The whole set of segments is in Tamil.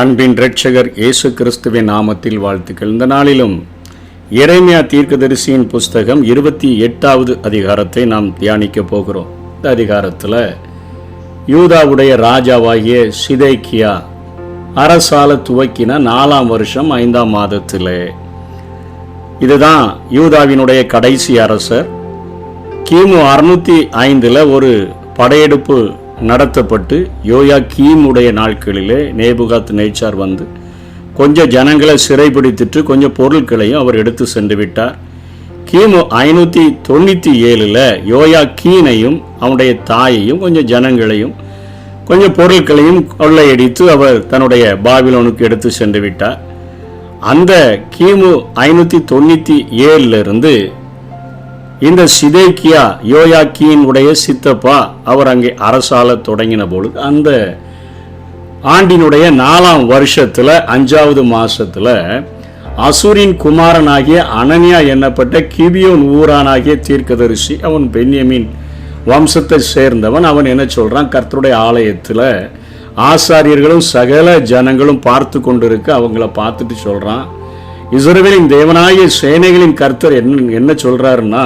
அன்பின் இரட்சகர் இயேசு கிறிஸ்துவின் நாமத்தில் வாழ்த்துக்கள். இந்த நாளிலும் எரேமியா தீர்க்கதரிசியின் புஸ்தகம் 28வது அதிகாரத்தை நாம் தியானிக்க போகிறோம். இந்த அதிகாரத்தில் யூதாவுடைய ராஜாவாகிய சிதேக்கியா அரசால துவக்கின 4ஆம் வருஷம் 5ஆம் மாதத்தில், இதுதான் யூதாவினுடைய கடைசி அரசர். கிமு 605 ஒரு படையெடுப்பு நடத்தப்பட்டு யோயாக்கீமுடைய நாட்களிலே நேபுகாத்நேச்சார் வந்து கொஞ்சம் ஜனங்களை சிறைபிடித்துட்டு கொஞ்சம் பொருட்களையும் அவர் எடுத்து சென்று விட்டார். கிமு 597 யோயாக்கீனையும் அவனுடைய தாயையும் கொஞ்சம் ஜனங்களையும் கொஞ்சம் பொருட்களையும் கொள்ளையடித்து அவர் தன்னுடைய பாபிலோனுக்கு எடுத்து சென்று விட்டார். அந்த கிமு 597 இந்த சிதேக்கியா யோயாக்கீன் உடைய சித்தப்பா அவர் அங்கே அரசால தொடங்கின பொழுது அந்த ஆண்டினுடைய 4ஆம் வருஷத்துல 5வது மாசத்துல அசூரின் குமாரனாகிய அனனியா என்னப்பட்ட கிபியோன் ஊரானாகிய தீர்க்கதரிசி, அவன் பென்யமீன் வம்சத்தை சேர்ந்தவன். அவன் என்ன சொல்றான், கர்த்தருடைய ஆலயத்துல ஆசாரியர்களும் சகல ஜனங்களும் பார்த்து கொண்டிருக்க அவங்கள பார்த்துட்டு சொல்றான், இஸ்ரவேலின் தேவனாகிய சேனைகளின் கர்த்தர் என்ன சொல்றாருன்னா,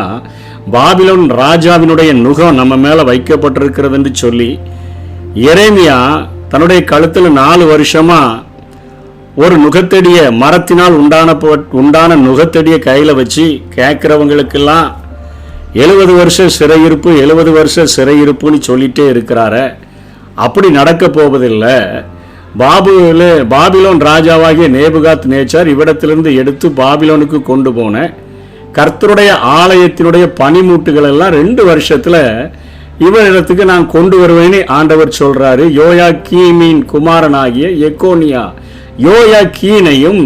பாபிலோன் ராஜாவினுடைய நுகம் நம்ம மேல வைக்கப்பட்டிருக்கிறது என்று சொல்லி எரேமியா தன்னுடைய கழுத்தில் 4 வருஷமா ஒரு நுகத்தடிய மரத்தினால் உண்டான நுகத்தடிய கையில வச்சு கேட்கிறவங்களுக்கெல்லாம் 70 வருஷ சிறையிருப்பு 70 வருஷ சிறையிருப்புன்னு சொல்லிட்டே இருக்கிறார. அப்படி நடக்க போவதில்லை. பாபிலோன் ராஜாவாகிய நேபுகாத்நேச்சார் இவ்விடத்திலிருந்து எடுத்து பாபிலோனுக்கு கொண்டு போன கர்த்தருடைய ஆலயத்தினுடைய பனிமூட்டுகள் எல்லாம் 2 வருஷத்துல இவரிடத்துக்கு நான் கொண்டு வருவேன்னு ஆண்டவர் சொல்றாரு. யோயாக்கீமின் குமாரனாகிய எக்கோனியா யோயாக்கீனையும்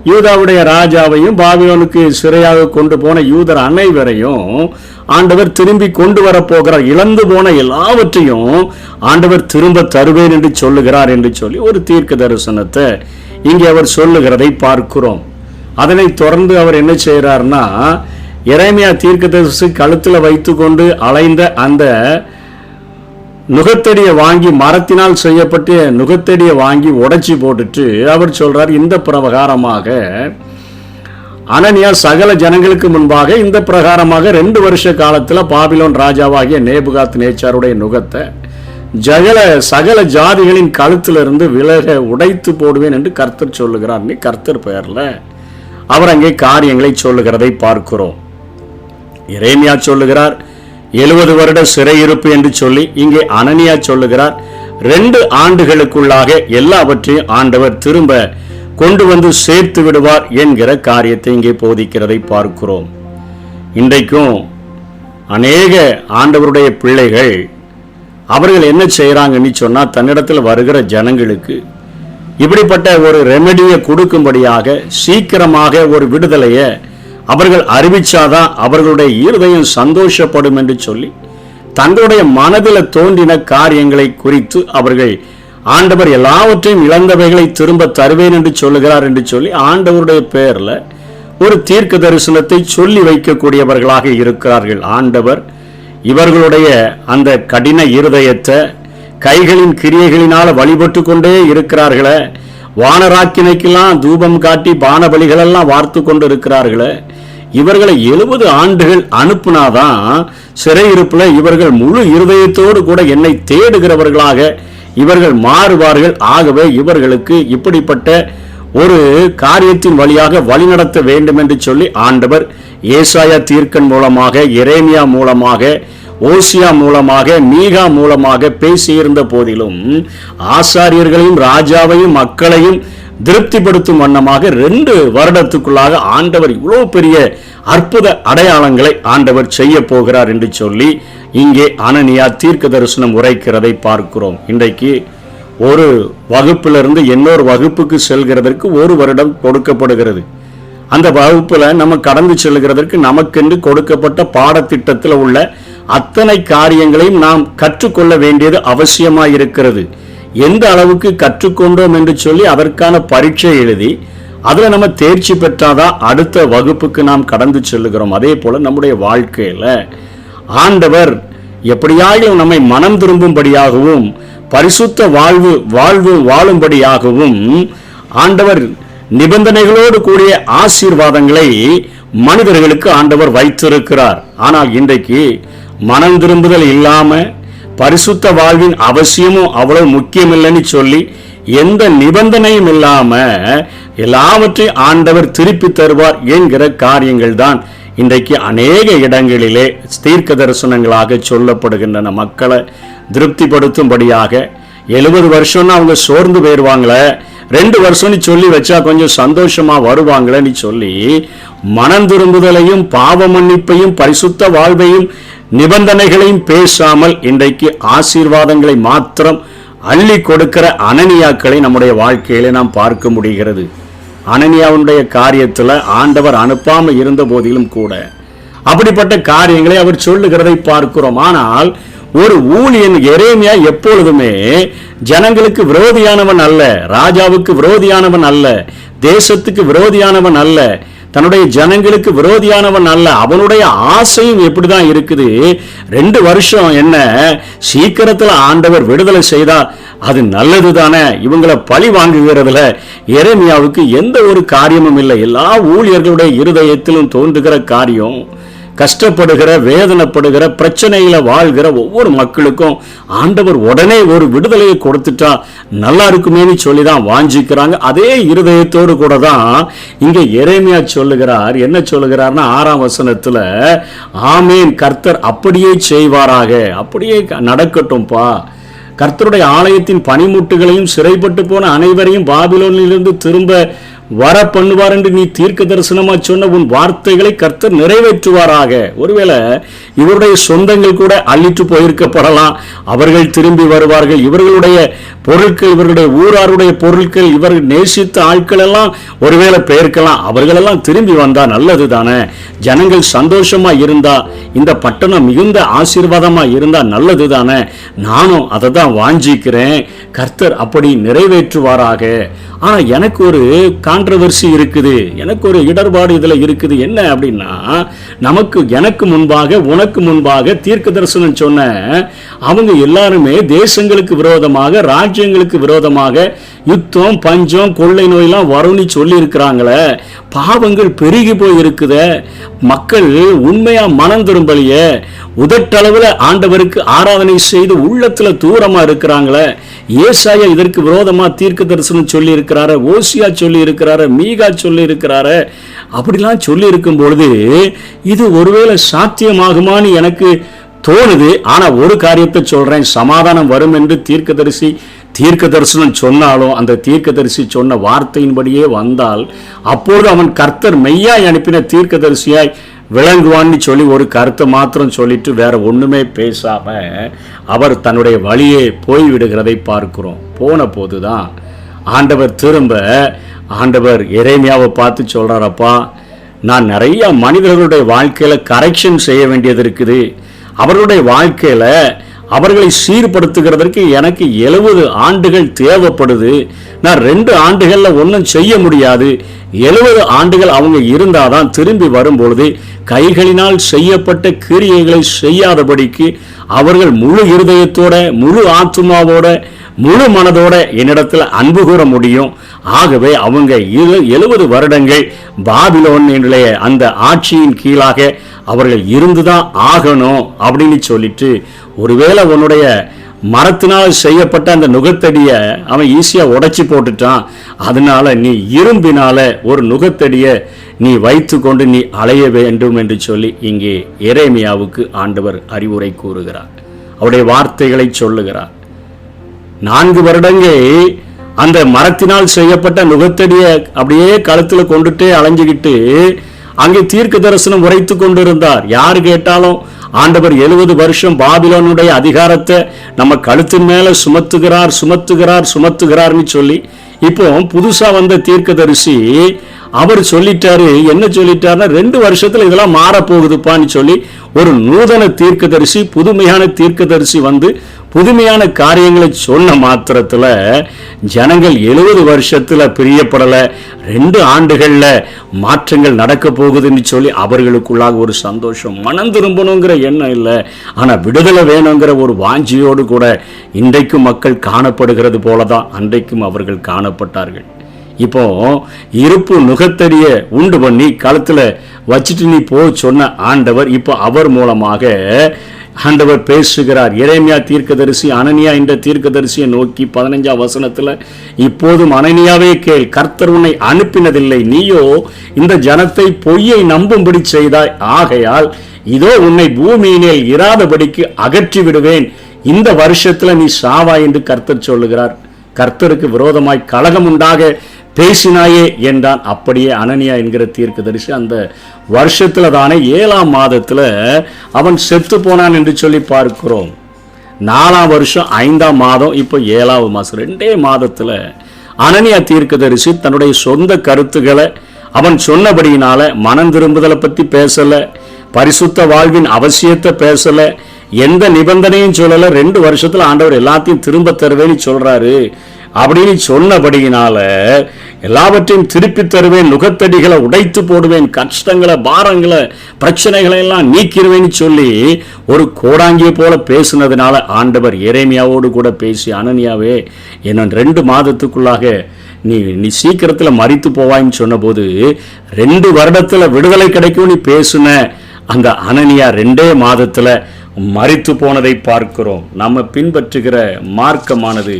யூதாவுடைய ராஜாவையும் பாபிலோனுக்கு சிறையாக கொண்டு போன யூதர் அனைவரையும் ஆண்டவர் திரும்பி கொண்டு வரப்போகிறார். இழந்து போன எல்லாவற்றையும் ஆண்டவர் திரும்ப தருவேன் என்று சொல்லுகிறார் என்று சொல்லி ஒரு தீர்க்க தரிசனத்தை இங்கே அவர் சொல்லுகிறதை பார்க்கிறோம். அதனை தொடர்ந்து அவர் என்ன செய்கிறார்னா, எரேமியா தீர்க்கதரிசி கழுத்தில் வைத்து கொண்டு அலைந்த அந்த நுகத்தடியை வாங்கி, மரத்தினால் செய்யப்பட்ட நுகத்தடியை வாங்கி உடைச்சி போட்டுட்டு அவர் சொல்றார், இந்த பிரகாரமாக அனனியா சகல ஜனங்களுக்கு முன்பாக இந்த பிரகாரமாக 2 வருஷ காலத்தில் பாபிலோன் ராஜாவாகிய நேபுகாத்நேச்சாருடைய நுகத்தை சகல ஜாதிகளின் கழுத்திலிருந்து விலக உடைத்து போடுவேன் என்று கர்த்தர் சொல்லுகிறார். நீ கர்த்தர் பெயர்ல அவர் அங்கே காரியங்களை சொல்லுகிறதை பார்க்கிறோம். எரேமியா சொல்லுகிறார் 70 வருட சிறையிருப்பு என்று சொல்லி, இங்கே அனனியா சொல்லுகிறார் 2 ஆண்டுகளுக்குள்ளாக எல்லாவற்றையும் ஆண்டவர் திரும்ப கொண்டு வந்து சேர்த்து விடுவார் என்கிற காரியத்தை இங்கே போதிக்கிறதை பார்க்கிறோம். இன்றைக்கும் அநேக ஆண்டவருடைய பிள்ளைகள் அவர்கள் என்ன செய்யறாங்கன்னு சொன்னா, தன்னிடத்தில் வருகிற ஜனங்களுக்கு இப்படிப்பட்ட ஒரு ரெமெடியை கொடுக்கும்படியாக சீக்கிரமாக ஒரு விடுதலையை அவர்கள் அறிவிச்சாதான் அவர்களுடைய இருதயம் சந்தோஷப்படும் என்று சொல்லி தங்களுடைய மனதில் தோன்றின காரியங்களை குறித்து அவர்கள் ஆண்டவர் எல்லாவற்றையும் இழந்தவைகளை திரும்ப தருவேன் என்று சொல்லுகிறார் என்று சொல்லி ஆண்டவருடைய பெயர்ல ஒரு தீர்க்க தரிசனத்தை சொல்லி வைக்கக்கூடியவர்களாக இருக்கிறார்கள். ஆண்டவர் இவர்களுடைய அந்த கடின இருதயத்தை கைகளின் கிரியைகளினால வழிபட்டு கொண்டே இருக்கிறார்களே, வானராக்கினைக்கெல்லாம் தூபம் காட்டி பான பலிகளெல்லாம் வார்த்து கொண்டு இருக்கிறார்களே, இவர்களை 70 ஆண்டுகள் அனுப்புனாதான் சிறையிருப்புல இவர்கள் முழு இருதயத்தோடு கூட என்னை தேடுகிறவர்களாக இவர்கள் மாறுவார்கள். ஆகவே இவர்களுக்கு இப்படிப்பட்ட ஒரு காரியத்தின் வழியாக வழிநடத்த வேண்டும் என்று சொல்லி ஆண்டவர் ஏசாயா தீர்க்கன் மூலமாக, எரேமியா மூலமாக, ஓசியா மூலமாக, மீகா மூலமாக பேசியிருந்த போதிலும் ஆசாரியர்களையும் ராஜாவையும் மக்களையும் திருப்திப்படுத்தும் வண்ணமாக 2 வருடத்துக்குள்ளாக ஆண்டவர் இவ்வளவு பெரிய அற்புத அடையாளங்களை ஆண்டவர் செய்ய போகிறார் என்று சொல்லி இங்கே அனனியா தீர்க்க தரிசனம் உரைக்கிறதை பார்க்கிறோம். இன்றைக்கு ஒரு வகுப்பிலிருந்து இன்னொரு வகுப்புக்கு செல்கிறதற்கு 1 வருடம் கொடுக்கப்படுகிறது. அந்த வகுப்புல நம்ம கடந்து செல்கிறதற்கு நமக்கென்று கொடுக்கப்பட்ட பாடத்திட்டத்தில் உள்ள அத்தனை காரியங்களையும் நாம் கற்றுக்கொள்ள வேண்டியது அவசியமாயிருக்கிறது. எந்த அளவுக்கு கற்றுக்கொண்டோம் என்று சொல்லி அதற்கான பரீட்சை எழுதி அதுல நம்ம தேர்ச்சி பெற்றாதான் அடுத்த வகுப்புக்கு நாம் கடந்து செல்லுகிறோம். அதே போல நம்முடைய வாழ்க்கையில ஆண்டவர் எப்படியாயும் நம்மை மனம் திரும்பும்படியாகவும் பரிசுத்த வாழ்வு வாழும்படியாகவும் ஆண்டவர் நிபந்தனைகளோடு கூடிய ஆசீர்வாதங்களை மனிதர்களுக்கு ஆண்டவர் வைத்திருக்கிறார். ஆனால் இன்றைக்கு மனம் திரும்புதல் இல்லாம பரிசுத்த வாழ்வின் அவசியமும் அவ்வளவு முக்கியமில்லைன்னு சொல்லி எந்த நிபந்தனையும் இல்லாம எல்லாவற்றையும் ஆண்டவர் திருப்பி தருவார் என்கிற காரியங்கள் தான் இன்றைக்கு அநேக இடங்களிலே தீர்க்க தரிசனங்களாக சொல்லப்படுகின்றன. மக்களை திருப்திப்படுத்தும்படியாக 70 வருஷம்னா அவங்க சோர்ந்து போயிடுவாங்களே, 2 வருஷம்னு சொல்லி வச்சா கொஞ்சம் சந்தோஷமா வருவாங்களேன்னு சொல்லி மனம் திரும்புதலையும் பாவ மன்னிப்பையும் பரிசுத்த வாழ்வையும் நிபந்தனைகளையும் பேசாமல் இன்றைக்கு ஆசீர்வாதங்களை மாத்திரம் அள்ளி கொடுக்கிற அனனியாக்களை நம்முடைய வாழ்க்கையிலே நாம் பார்க்க முடிகிறது. அனனியாவுடைய காரியத்தில் ஆண்டவர் அனுப்பாமல் இருந்த போதிலும் கூட அப்படிப்பட்ட காரியங்களை அவர் சொல்லுகிறதை பார்க்கிறோம். ஆனால் ஒரு ஊழியன் எரேமியா எப்பொழுதுமே ஜனங்களுக்கு விரோதியானவன் அல்ல, ராஜாவுக்கு விரோதியானவன் அல்ல, தேசத்துக்கு விரோதியானவன் அல்ல, தன்னுடைய ஜனங்களுக்கு விரோதியானவன் அல்ல. அவனுடைய ஆசையும் எப்படிதான் இருக்குது, 2 வருஷம் என்ன சீக்கிரத்தில் ஆண்டவர் விடுதலை செய்தால் அது நல்லது தானே. இவங்களை பழி வாங்குகிறதுல எரேமியாவுக்கு எந்த ஒரு காரியமும் இல்லை. எல்லா ஊழியர்களுடைய இருதயத்திலும் தோன்றுகிற காரியம் கஷ்டப்படுகிற வேதனைப்படுகிற பிரச்சனையில வாழ்கிற ஒவ்வொரு மக்களுக்கும் ஆண்டவர் உடனே ஒரு விடுதலையை கொடுத்துட்டா நல்லா இருக்குமேனு சொல்லிதான் வாஞ்சிக்கிறாங்க. அதே இருதயத்தோடு கூட தான் இங்க எரேமியா சொல்லுகிறார். என்ன சொல்லுகிறார்னா 6ஆம் வசனத்துல, ஆமேன், கர்த்தர் அப்படியே செய்வாராக, அப்படியே நடக்கட்டும்பா. கர்த்தருடைய ஆலயத்தின் பனிமுட்டுகளையும் சிறைப்பட்டு போன அனைவரையும் பாபிலோனிலிருந்து திரும்ப வர பண்ணுவார் என்று நீ தீர்க்க தரிசனமா சொன்ன உன் வார்த்தைகளை கர்த்தர் நிறைவேற்றுவாராக. ஒருவேளை இவருடைய சொந்தங்கள் கூட அள்ளிட்டு போயிருக்கப்படலாம், அவர்கள் திரும்பி வருவார்கள். இவர்களுடைய பொருட்கள், இவர்களுடைய ஊராருடைய பொருட்கள், இவர்கள் நேசித்த ஆட்கள் எல்லாம் ஒருவேளை பெயர்க்கலாம், அவர்களெல்லாம் திரும்பி வந்தா நல்லது தானே. ஜனங்கள் சந்தோஷமா இருந்தா, இந்த பட்டணம் மிகுந்த ஆசீர்வாதமா இருந்தா நல்லது தானே. நானும் அதை தான் வாஞ்சிக்கிறேன், கர்த்தர் அப்படி நிறைவேற்றுவாராக. ஆனா எனக்கு ஒரு கான்ட்ரவர்சி இருக்குது, எனக்கு ஒரு இடர்பாடு இதுல இருக்குது. என்ன அப்படின்னா, எனக்கு முன்பாக உனக்கு முன்பாக தீர்க்க தரிசனம் சொன்ன அவங்க எல்லாருமே தேசங்களுக்கு விரோதமாக ராஜ்யங்களுக்கு விரோதமாக யுத்தம் பஞ்சம் கொள்ளை நோயெல்லாம் வரும்னு சொல்லி இருக்கிறாங்களே. பாவங்கள் பெருகி போய் இருக்குத, மக்கள் உண்மையா மனம் திரும்பலையே, உதட்டளவில் ஆண்டவருக்கு ஆராதனை செய்து உள்ளத்துல தூரமா இருக்கிறாங்களே. ஏசாயா இதற்கு விரோதமா தீர்க்க தரிசனம் சொல்லி இருக்கிறாரு, ஓசியா சொல்லி இருக்கிறாரு, மீகா சொல்லி இருக்கிறாரு. அப்படிலாம் சொல்லி இருக்கும் பொழுது இது ஒருவேளை சாத்தியமாகுமான்னு எனக்கு தோணுது. ஆனா ஒரு காரியத்தை சொல்றேன், சமாதானம் வரும் என்று தீர்க்க தரிசனம் சொன்னாலும் அந்த தீர்க்கதரிசி சொன்ன வார்த்தையின்படியே வந்தால் அப்போது அவன் கர்த்தர் மெய்யாய் அனுப்பின தீர்க்கதரிசியாய் விளங்குவான்னு சொல்லி ஒரு கருத்தை மாத்திரம் சொல்லிட்டு வேற ஒண்ணுமே பேசாம அவர் தன்னுடைய வழியே போய்விடுகிறதை பார்க்கிறோம். போன போதுதான் ஆண்டவர் எரேமியாவை பார்த்து சொல்றாரப்பா, நான் நிறைய மனிதர்களுடைய வாழ்க்கையில கரெக்ஷன் செய்ய வேண்டியது இருக்குது. அவர்களுடைய வாழ்க்கையில அவர்களை சீர்படுத்துகிறதற்கு எனக்கு 70 ஆண்டுகள் தேவைப்படுது. நான் 2 ஆண்டுகள்ல ஒன்றும் செய்ய முடியாது. 70 ஆண்டுகள் அவங்க இருந்தாதான் திரும்பி வரும்பொழுது கைகளினால் செய்யப்பட்ட கிரியைகளை செய்யாதபடிக்கு அவர்கள் முழு இருதயத்தோட, முழு ஆத்துமாவோட, முழு மனதோட என்னிடத்துல அன்பு கூற முடியும். ஆகவே அவங்க 70 வருடங்கள் பாபிலோனிலே அந்த ஆட்சியின் கீழாக அவர்கள் இருந்துதான் ஆகணும் அப்படின்னு சொல்லிட்டு, ஒருவேளை உன்னுடைய மரத்தினால் செய்யப்பட்ட அந்த நுகத்தடிய அவன் ஈஸியா உடைச்சி போட்டுட்டான், அதனால நீ இரும்பினால ஒரு நுகத்தடிய நீ வைத்து கொண்டு நீ அலைய வேண்டும் என்று சொல்லி இங்கே எரேமியாவுக்கு ஆண்டவர் அறிவுரை கூறுகிறார். அவருடைய வார்த்தைகளை சொல்லுகிறார். 4 வருடங்கள் அந்த மரத்தினால் செய்யப்பட்ட நுகத்தடிய அப்படியே கழுத்துல கொண்டுட்டே அலைஞ்சுக்கிட்டு அங்கே தீர்க்க தரிசனம் உரைத்து கொண்டிருந்தார். யாரு கேட்டாலும் ஆண்டவர் 70 வருஷம் பாபிலோனுடைய அதிகாரத்தை நம்ம கழுத்தின் மேல சுமத்துகிறார்னு சொல்லி இப்போ புதுசா வந்த தீர்க்கதரிசி அவர் சொல்லிட்டாரு. என்ன சொல்லிட்டாருன்னா, 2 வருஷத்துல இதெல்லாம் மாற போகுதுப்பான்னு சொல்லி ஒரு நூதன தீர்க்கதரிசி, புதுமையான தீர்க்கதரிசி வந்து புதுமையான காரியங்களை சொன்ன மாத்திரத்துல ஜனங்கள் 70 வருஷத்துல பிரியப்படல, 2 ஆண்டுகள்ல மாற்றங்கள் நடக்க போகுதுன்னு சொல்லி அவர்களுக்குள்ளாக ஒரு சந்தோஷம், மனம் திரும்பணுங்கிற எண்ணம் இல்லை, ஆனா விடுதலை வேணுங்கிற ஒரு வாஞ்சியோடு கூட இன்றைக்கும் மக்கள் காணப்படுகிறது போலதான் அன்றைக்கும் அவர்கள் காணப்பட்டார்கள். இப்போ இருப்பு நுகத்தடிய உண்டு பண்ணி களத்துல வச்சுட்டு நீ போ சொன்ன ஆண்டவர் இப்போ அவர் மூலமாக ஆண்டவர் பேசுகிறார். எரேமியா தீர்க்கதரிசி அனனியா என்ற தீர்க்கதரிசியை நோக்கி 15ஆம் வசனத்துல, இப்போதும் அனனியாவே கேள், கர்த்தர் உன்னை அனுப்பினதில்லை, நீயோ இந்த ஜனத்தை பொய்யை நம்பும்படி செய்தாய், ஆகையால் இதோ உன்னை பூமியினில் இராதபடிக்கு அகற்றி விடுவேன், இந்த வருஷத்துல நீ சாவா என்று கர்த்தர் சொல்லுகிறார். கர்த்தருக்கு விரோதமாய் கலகம் உண்டாக பேசினாயே என்றான். அப்படியே அனனியா என்கிற தீர்க்கதரிசி அந்த வருஷத்துல தானே 7ஆம் மாதத்துல அவன் செத்து போனான் என்று சொல்லி பார்க்கிறோம். 4ஆம் வருஷம் 5ஆம் மாதம், இப்போ 7ஆவது மாதம், 2 மாதத்துல அனனியா தீர்க்கதரிசி தன்னுடைய சொந்த கருத்துக்களை அவன் சொன்னபடியினால மனம் திரும்புதலை பத்தி பேசல, பரிசுத்த வாழ்வின் அவசியத்தை பேசல, எந்த நிபந்தனையும் சொல்லல. 2 வருஷத்துல ஆண்டவர் எல்லாத்தையும் திரும்ப தருவேன்னு சொல்றாரு அப்படின்னு சொன்னபடியினால எல்லாவற்றையும் திருப்பி தருவேன், நுகத்தடிகளை உடைத்து போடுவேன், கஷ்டங்களை பாரங்களை பிரச்சனைகளை எல்லாம் நீக்கிடுவேன்னு சொல்லி ஒரு கோடாங்கியை போல பேசினதுனால ஆண்டவர் எரேமியாவோடு கூட பேசி, அனனியாவே இன்னும் 2 மாதத்துக்குள்ளாக நீ சீக்கிரத்தில் மரித்து போவாய்ன்னு சொன்னபோது 2 வருடத்துல விடுதலை கிடைக்கும் நீ பேசுன அந்த அனனியா 2 மாதத்துல மரித்து போனதை பார்க்கிறோம். நம்ம பின்பற்றுகிற மார்க்கமானது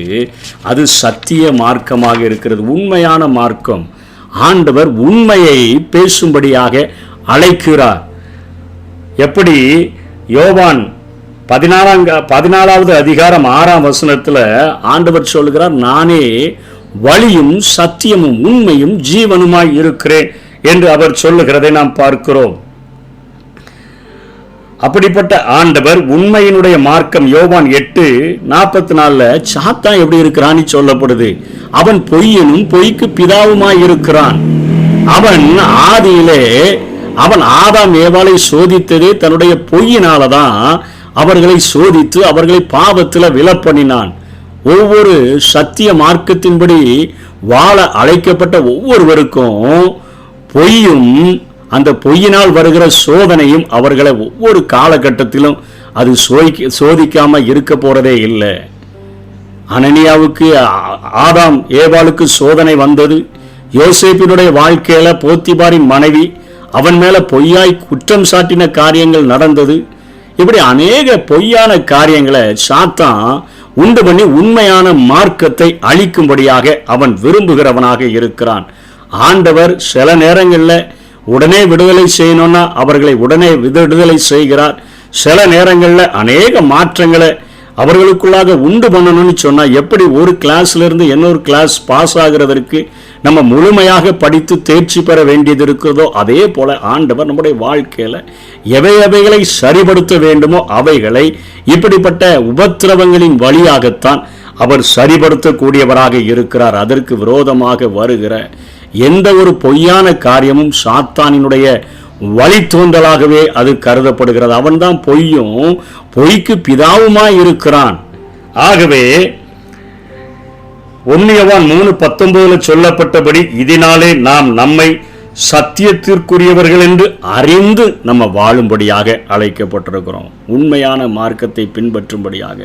அது சத்திய மார்க்கமாக இருக்கிறது, உண்மையான மார்க்கம். ஆண்டவர் உண்மையை பேசும்படியாக அழைக்கிறார். எப்படி யோவான் 14வது அதிகாரம் 6ஆம் வசனத்துல ஆண்டவர் சொல்கிறார், நானே வழியும் சத்தியமும் உண்மையும் ஜீவனுமாய் இருக்கிறேன் என்று அவர் சொல்லுகிறதை நாம் பார்க்கிறோம். அப்படிப்பட்ட ஆண்டவர் உண்மையினுடைய மார்க்கம். யோவான் 8:44 சாத்தான் எப்படி இருக்கிறான்னு சொல்லப்படுது, அவன் பொய்யனும் பொய்க்கு பிதாவுமாய் இருக்கிறான். அவன் ஆதியிலே அவன் ஆதாம் ஏவாளை சோதித்ததே தன்னுடைய பொய்யினாலதான் அவர்களை சோதித்து அவர்களை பாவத்தில் விலப்பண்ணினான். ஒவ்வொரு சத்திய மார்க்கத்தின்படி வாழ அழைக்கப்பட்ட ஒவ்வொருவருக்கும் பொய்யும் அந்த பொய்யினால் வருகிற சோதனையும் அவர்களை ஒவ்வொரு காலகட்டத்திலும் அது சோதிக்காம இருக்க போறதே இல்லை. அனனியாவுக்கு ஆதாம் ஏவாளுக்கு சோதனை வந்தது. யோசேப்பினுடைய வாழ்க்கையில போத்திபாரின் மனைவி அவன் மேல பொய்யாய் குற்றம் சாட்டின காரியங்கள் நடந்தது. இப்படி அநேக பொய்யான காரியங்களை சாத்தான் உண்டு பண்ணி உண்மையான மார்க்கத்தை அழிக்கும்படியாக அவன் விரும்புகிறவனாக இருக்கிறான். ஆண்டவர் சில நேரங்களில் உடனே விடுதலை செய்யணும்னா அவர்களை உடனே விடுதலை செய்கிறார். சில நேரங்களில் அநேக மாற்றங்களை அவர்களுக்குள்ளாக உண்டு பண்ணணும்னு சொன்னால், எப்படி ஒரு கிளாஸ்ல இருந்து இன்னொரு கிளாஸ் பாஸ் ஆகிறதற்கு நம்ம முழுமையாக படித்து தேர்ச்சி பெற வேண்டியது இருக்கிறதோ, அதே போல ஆண்டவர் நம்முடைய வாழ்க்கையில எவைகளை சரிபடுத்த வேண்டுமோ அவைகளை இப்படிப்பட்ட உபத்திரவங்களின் வழியாகத்தான் அவர் சரிபடுத்தக்கூடியவராக இருக்கிறார். அதற்கு விரோதமாக வருகிற எந்த ஒரு பொய்யான காரியமும் சாத்தானினுடைய வழித்தோன்றலாகவே அது கருதப்படுகிறது. அவன்தான் பொய்யும் பொய்க்கு பிதாவுமாய் இருக்கிறான். ஆகவே 1 யோவான் 3:19 சொல்லப்பட்டபடி இதனாலே நாம் நம்மை சத்தியத்திற்குரியவர்கள் என்று அறிந்து நம்ம வாழும்படியாக அழைக்கப்பட்டிருக்கிறோம். உண்மையான மார்க்கத்தை பின்பற்றும்படியாக,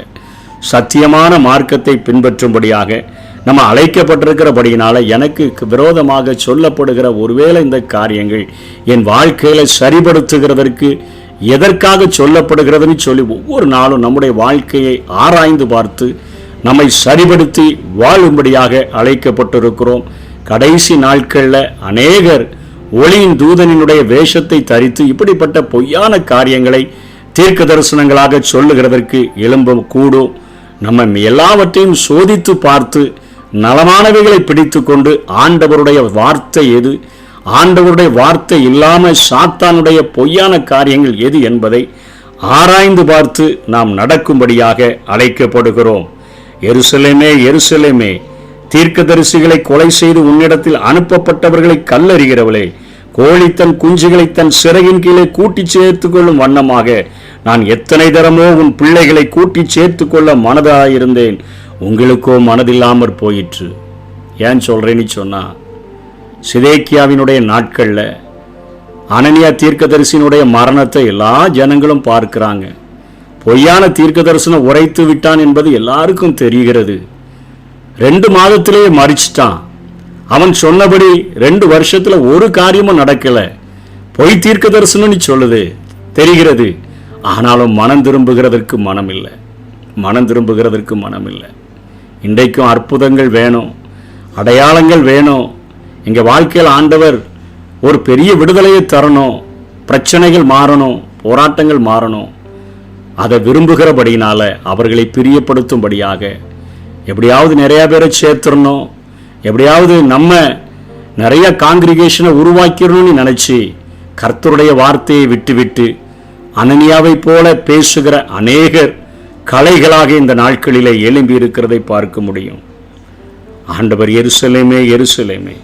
சத்தியமான மார்க்கத்தை பின்பற்றும்படியாக நம்ம அழைக்கப்பட்டிருக்கிறபடியினால எனக்கு விரோதமாக சொல்லப்படுகிற ஒருவேளை இந்த காரியங்கள் என் வாழ்க்கையில சரிபடுத்துகிறதற்கு எதற்காக சொல்லப்படுகிறதுன்னு சொல்லி ஒவ்வொரு நாளும் நம்முடைய வாழ்க்கையை ஆராய்ந்து பார்த்து நம்மை சரிபடுத்தி வாழும்படியாக அழைக்கப்பட்டிருக்கிறோம். கடைசி நாட்களில் அநேகர் ஒளியின் தூதனினுடைய வேஷத்தை தரித்து இப்படிப்பட்ட பொய்யான காரியங்களை தீர்க்க தரிசனங்களாக சொல்லுகிறதற்கு எழும்ப கூடும். நம்ம எல்லாவற்றையும் சோதித்து பார்த்து நலமானவைகளை பிடித்து கொண்டு ஆண்டவருடைய வார்த்தை எது, ஆண்டவருடைய வார்த்தை இல்லாம சாத்தானுடைய பொய்யான காரியங்கள் எது என்பதை ஆராய்ந்து பார்த்து நாம் நடக்கும்படியாக அழைக்கப்படுகிறோம். எருசலேமே எருசலேமே, தீர்க்கதரிசிகளை கொலை செய்து உன்னிடத்தில் அனுப்பப்பட்டவர்களை கல்லறிகிறவளே, கோழி தன் குஞ்சுகளை தன் சிறகின் கீழே கூட்டி சேர்த்து கொள்ளும் வண்ணமாக நான் எத்தனை தரமோ உன் பிள்ளைகளை கூட்டி சேர்த்து கொள்ள மனதாயிருந்தேன், உங்களுக்கோ மனதில்லாமற் போயிற்று. ஏன் சொல்றேன்னு சொன்னா, சிதேக்கியாவினுடைய நாட்கள்ல அனனியா தீர்க்கதரிசியினுடைய மரணத்தை எல்லா ஜனங்களும் பார்க்கிறாங்க. பொய்யான தீர்க்க தரிசனம் உரைத்து விட்டான் என்பது எல்லாருக்கும் தெரிகிறது. 2 மாதத்திலேயே மறிச்சிட்டான். அவன் சொன்னபடி 2 வருஷத்துல ஒரு காரியமும் நடக்கல. பொய் தீர்க்க தரிசனம் சொல்லுது தெரிகிறது. ஆனாலும் மனம் திரும்புகிறதற்கு மனம் இல்லை, மனம் திரும்புகிறதற்கு மனம் இல்லை. இன்றைக்கும் அற்புதங்கள் வேணும், அடையாளங்கள் வேணும். எங்க வாழ்க்கையில் ஆண்டவர் ஒரு பெரிய விடுதலையை தரணும், பிரச்சனைகள் மாறணும், போராட்டங்கள் மாறணும். அதை விரும்புகிறபடினால அவர்களை பிரியப்படுத்தும்படியாக எப்படியாவது நிறைய பேரை சேர்த்துடணும், எப்படியாவது நம்ம நிறைய காங்கிரிகேஷனை உருவாக்கிடணும்னு நினைச்சு கர்த்தருடைய வார்த்தையை விட்டுவிட்டு அனனியாவை போல பேசுகிற அநேகர் கலைகளாக இந்த நாட்களிலே எழும்பி இருக்கிறதை பார்க்க முடியும். ஆண்டவர் எருசலேமே எருசலேமே,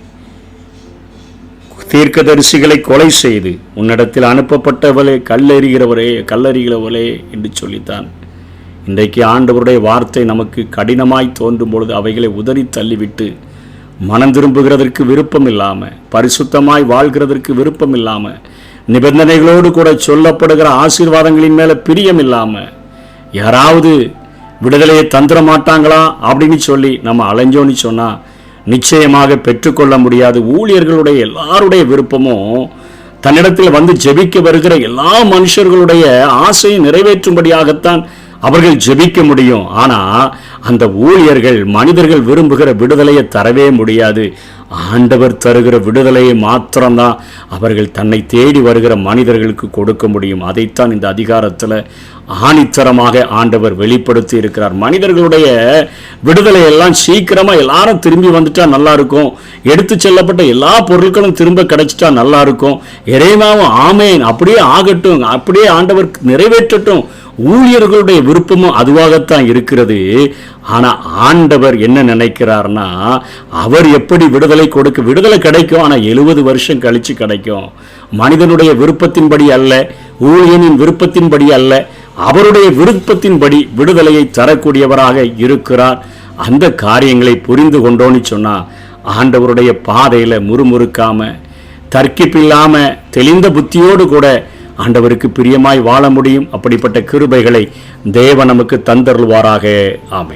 தீர்க்கதரிசிகளை கொலை செய்து உன்னிடத்தில் அனுப்பப்பட்டவளே கல்லறிகிறவளே என்று சொல்லித்தான். இன்றைக்கு ஆண்டவருடைய வார்த்தை நமக்கு கடினமாய் தோன்றும் பொழுது அவைகளை உதறி தள்ளிவிட்டு மனம் திரும்புகிறதற்கு விருப்பம் இல்லாமல், பரிசுத்தமாய் வாழ்கிறதற்கு விருப்பம் இல்லாமல், நிபந்தனைகளோடு கூட சொல்லப்படுகிற ஆசீர்வாதங்களின் மேலே பிரியம் இல்லாமல், யாராவது விடுதலையை தந்துட மாட்டாங்களா அப்படின்னு சொல்லி நம்ம அலைஞ்சோன்னு சொன்னால் நிச்சயமாக பெற்றுக்கொள்ள முடியாது. ஊழியர்களுடைய எல்லாருடைய விருப்பமும் தன்னிடத்தில் வந்து ஜெபிக்க வருகிற எல்லா மனுஷர்களுடைய ஆசையை நிறைவேற்றும்படியாகத்தான் அவர்கள் ஜெபிக்க முடியும். ஆனால் அந்த ஊழியர்கள் மனிதர்கள் விரும்புகிற விடுதலையை தரவே முடியாது. ஆண்டவர் தருகிற விடுதலையை மாத்திரம்தான் அவர்கள் தன்னை தேடி வருகிற மனிதர்களுக்கு கொடுக்க முடியும். அதைத்தான் இந்த அதிகாரத்தில் ஆணித்தரமாக ஆண்டவர் வெளிப்படுத்தி இருக்கிறார். மனிதர்களுடைய விடுதலை எல்லாம் சீக்கிரமா எல்லாரும் திரும்பி வந்துட்டா நல்லா இருக்கும், எடுத்து செல்லப்பட்ட எல்லா பொருட்களும் திரும்ப கிடைச்சிட்டா நல்லா இருக்கும், இறைவாவும் ஆமேன் அப்படியே ஆகட்டும், அப்படியே ஆண்டவர் நிறைவேற்றட்டும். ஊழியர்களுடைய விருப்பமும் அதுவாகத்தான் இருக்கிறது. ஆனா ஆண்டவர் என்ன நினைக்கிறார்னா, அவர் எப்படி விடுதலை விடுதலை கிடைக்கும், ஆனா 70 வருஷம் கழிச்சு கிடைக்கும். மனிதனுடைய விருப்பத்தின்படி அல்ல, ஊழியனின் விருப்பத்தின்படி அல்ல, அவருடைய விருப்பத்தின்படி விடுதலையை தரக்கூடியவராக இருக்கிறார். அந்த காரியங்களை புரிந்து கொண்டோன்னு சொன்னா ஆண்டவருடைய பாதையில முறுமுறுக்காம, தர்க்கிப்பில்லாம, தெளிந்த புத்தியோடு கூட ஆண்டவருக்கு பிரியமாய் வாழ முடியும். அப்படிப்பட்ட கிருபைகளை தேவன் நமக்கு தந்தருள்வாராக. ஆமென்.